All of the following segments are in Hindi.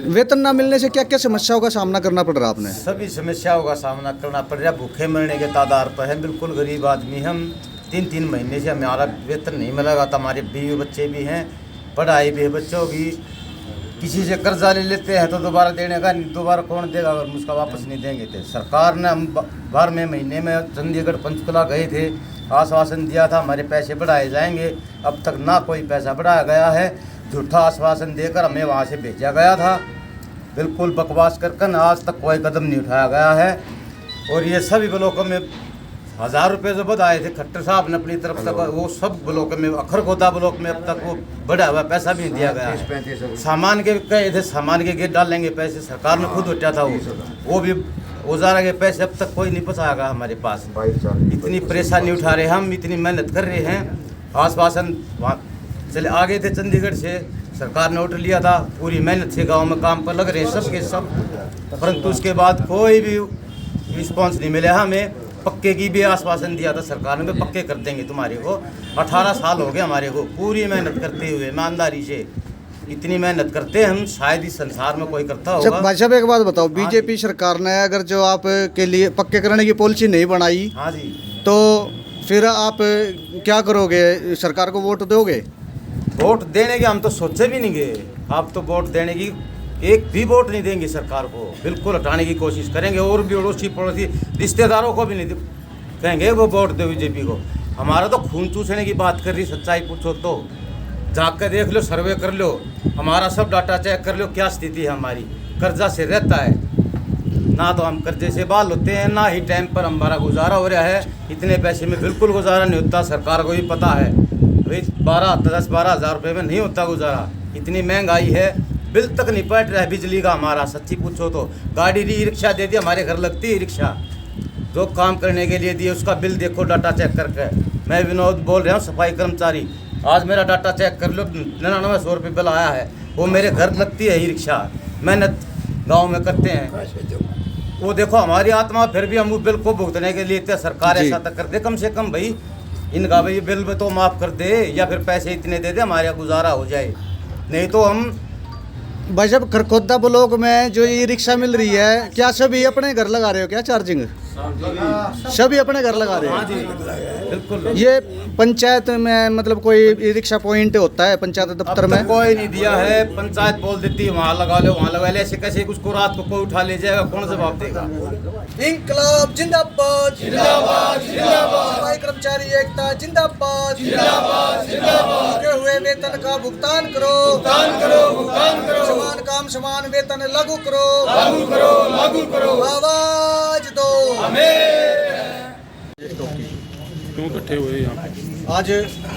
वेतन ना मिलने से क्या क्या समस्याओं का सामना करना पड़ रहा आपने? सभी समस्याओं का सामना करना पड़ रहा है। भूखे मरने के तादार पर है, बिल्कुल गरीब आदमी हम। 3-3 महीने से हमारा वेतन नहीं मिलेगा। तो हमारे बीवी बच्चे भी हैं, पढ़ाई भी है बच्चों की। किसी से कर्जा ले लेते हैं तो दोबारा देने का, दोबारा कौन देगा अगर उसका वापस नहीं देंगे तो। सरकार ने हम 12वें महीने में चंडीगढ़ पंचकुला गए थे, आश्वासन दिया था हमारे पैसे बढ़ाए जाएंगे। अब तक ना कोई पैसा बढ़ाया गया है। झूठा आश्वासन देकर हमें वहाँ से भेजा गया था। बिल्कुल बकवास कर आज तक कोई कदम नहीं उठाया गया है। और ये सभी ब्लॉकों में 1000 रुपये जो बढ़ाए थे खट्टर साहब ने अपनी तरफ से, वो सब ब्लॉक में, अखरगोदा ब्लॉक में अब तक वो बढ़ा हुआ पैसा भी नहीं दिया गया है। सामान के कहे थे, सामान के गेट डालेंगे पैसे, सरकार ने खुद उठा था वो भी औजारा के पैसे अब तक कोई नहीं पहुँचाएगा हमारे पास। इतनी परेशानी उठा रहे हम, इतनी मेहनत कर रहे हैं। आश्वासन वहाँ चले आ गए थे चंडीगढ़ से, सरकार ने ऑर्डर लिया था, पूरी मेहनत से गांव में काम पर लग रहे हैं सब के सब, परंतु उसके बाद कोई भी रिस्पॉन्स नहीं मिला हमें। पक्के की भी आश्वासन दिया था सरकार ने, पक्के कर देंगे तुम्हारे को। 18 साल हो गए हमारे को पूरी मेहनत करते हुए, ईमानदारी से। इतनी मेहनत करते हैं हम, शायद इस संसार में कोई करता होगा। भाई साहब एक बात बताओ, बीजेपी सरकार ने अगर जो आप के लिए पक्के करने की पॉलिसी नहीं बनाई, हाँ जी, तो फिर आप क्या करोगे? सरकार को वोट दोगे? वोट देने के हम तो सोचे भी नहीं गए। आप तो वोट देने की एक भी वोट नहीं देंगे सरकार को, बिल्कुल हटाने की कोशिश करेंगे। और भी अड़ोसी पड़ोसी रिश्तेदारों को भी नहीं कहेंगे वो वोट दो बीजेपी को। हमारा तो खून चूसने की बात कर रही, सच्चाई पूछो तो जाकर के देख लो, सर्वे कर लो, हमारा सब डाटा चेक कर लो क्या स्थिति है हमारी। कर्जा से रहता है ना, तो हम कर्जे से बाल होते हैं, ना ही टाइम पर हमारा गुजारा हो रहा है। इतने पैसे में बिल्कुल गुजारा नहीं होता, सरकार को भी पता है। भाई 10-12 हज़ार रुपये में नहीं होता गुजारा। इतनी महंगाई है, बिल तक नहीं पट रहा है बिजली का हमारा। सच्ची पूछो तो गाड़ी दी, रिक्शा दे दी, हमारे घर लगती है रिक्शा, जो काम करने के लिए दिए उसका बिल देखो डाटा चेक करके। मैं विनोद बोल रहा हूँ, सफाई कर्मचारी। आज मेरा डाटा चेक कर लो, 9900 रुपये बिल आया है, वो मेरे घर लगती है ही रिक्शा। मेहनत गाँव में करते हैं, वो देखो हमारी आत्मा, फिर भी हम उस बिल को भुगतने के लिए सरकार ऐसा तक कर दे कम से कम। भाई इनका भाई बिल में तो माफ़ कर दे, या फिर पैसे इतने दे दे हमारे गुजारा हो जाए। नहीं तो हम भाई साहब खरखोदा ब्लॉक में जो ये रिक्शा मिल रही है, क्या सभी अपने घर लगा रहे हो क्या चार्जिंग? सभी अपने घर लगा रहे हाँ जी, हैं? बिल्कुल। ये पंचायत में मतलब कोई रिक्शा पॉइंट होता है पंचायत दफ्तर में? कोई नहीं दिया है। पंचायत बोल देती है वहाँ लगा लो, वहाँ लगा ले, ऐसे कैसे उसको रात को कोई उठा ले जाएगा, कौन जवाब देगा? इंकलाब जिंदाबाद जिंदाबाद जिंदाबाद, सफाई कर्मचारी एकता जिंदाबाद जिंदाबाद जिंदाबाद। रुके हुए वेतन का भुगतान करो, भुगतान करो, भुगतान करो। समान काम समान वेतन लागू करो, लागू करो, लागू करो। आवाज दो क्यों इकट्ठे हुए यहाँ पे? आज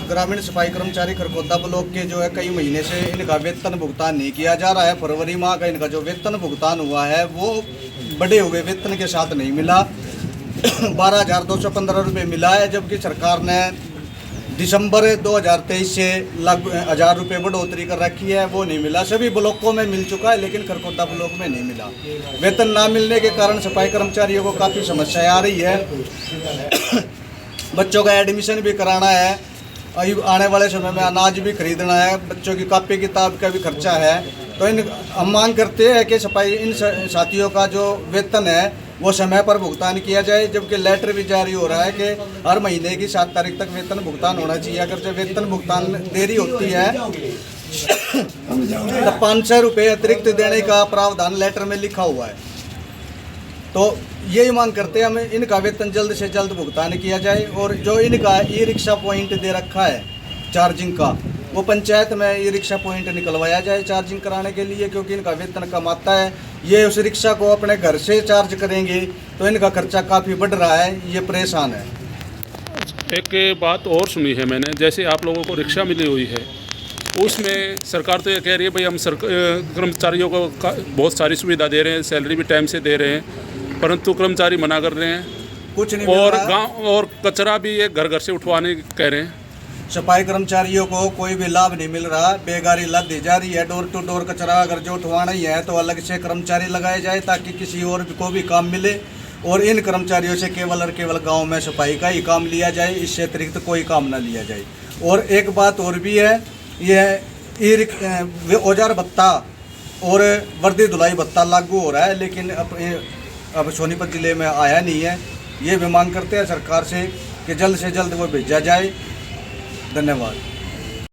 ग्रामीण सफाई कर्मचारी खरखोदा ब्लॉक के जो है कई महीने से इनका वेतन भुगतान नहीं किया जा रहा है। फरवरी माह का इनका जो वेतन भुगतान हुआ है वो बढ़े हुए वेतन के साथ नहीं मिला। 12,215 रुपये मिला है, जबकि सरकार ने दिसंबर 2023 से लगभग 1000 रुपये बढ़ोतरी कर रखी है, वो नहीं मिला। सभी ब्लॉकों में मिल चुका है, लेकिन खरखोदा ब्लॉक में नहीं मिला। वेतन ना मिलने के कारण सफाई कर्मचारियों को काफ़ी समस्याएं आ रही है। बच्चों का एडमिशन भी कराना है, आने वाले समय में अनाज भी खरीदना है, बच्चों की कॉपी किताब का भी खर्चा है। तो हम मांग करते हैं कि सफाई इन साथियों का जो वेतन है वो समय पर भुगतान किया जाए, जबकि लेटर भी जारी हो रहा है कि हर महीने की 7 तारीख तक वेतन भुगतान होना चाहिए। अगर जब वेतन भुगतान देरी होती है तो 500 रुपये अतिरिक्त देने का प्रावधान लेटर में लिखा हुआ है। तो यही मांग करते हैं हम, इनका वेतन जल्द से जल्द भुगतान किया जाए। और जो इनका ई रिक्शा पॉइंट दे रखा है चार्जिंग का, वो पंचायत में ई रिक्शा पॉइंट निकलवाया जाए चार्जिंग कराने के लिए, क्योंकि इनका वेतन कम आता है। ये उस रिक्शा को अपने घर से चार्ज करेंगे तो इनका खर्चा काफ़ी बढ़ रहा है, ये परेशान है। एक बात और सुनी है मैंने, जैसे आप लोगों को रिक्शा मिली हुई है, उसमें सरकार तो ये कह रही है भाई हम कर्मचारियों को बहुत सारी सुविधा दे रहे हैं, सैलरी भी टाइम से दे रहे हैं, परंतु कर्मचारी मना कर रहे हैं कुछ नहीं। और गांव और कचरा भी ये घर घर से उठवाने कह रहे हैं। सफाई कर्मचारियों को कोई भी लाभ नहीं मिल रहा, बेगारी लद दी जा रही है। डोर टू डोर कचरा अगर जो उठवाना ही है तो अलग से कर्मचारी लगाए जाए, ताकि किसी और को भी काम मिले। और इन कर्मचारियों से केवल और केवल गांव में सफाई का ही काम लिया जाए, इससे अतिरिक्त कोई काम ना लिया जाए। और एक बात और भी है, ये औजार भत्ता और वर्दी धुलाई भत्ता लागू हो रहा है, लेकिन अब सोनीपत ज़िले में आया नहीं है। ये भी मांग करते हैं सरकार से कि जल्द से जल्द वो भेजा जाए। धन्यवाद।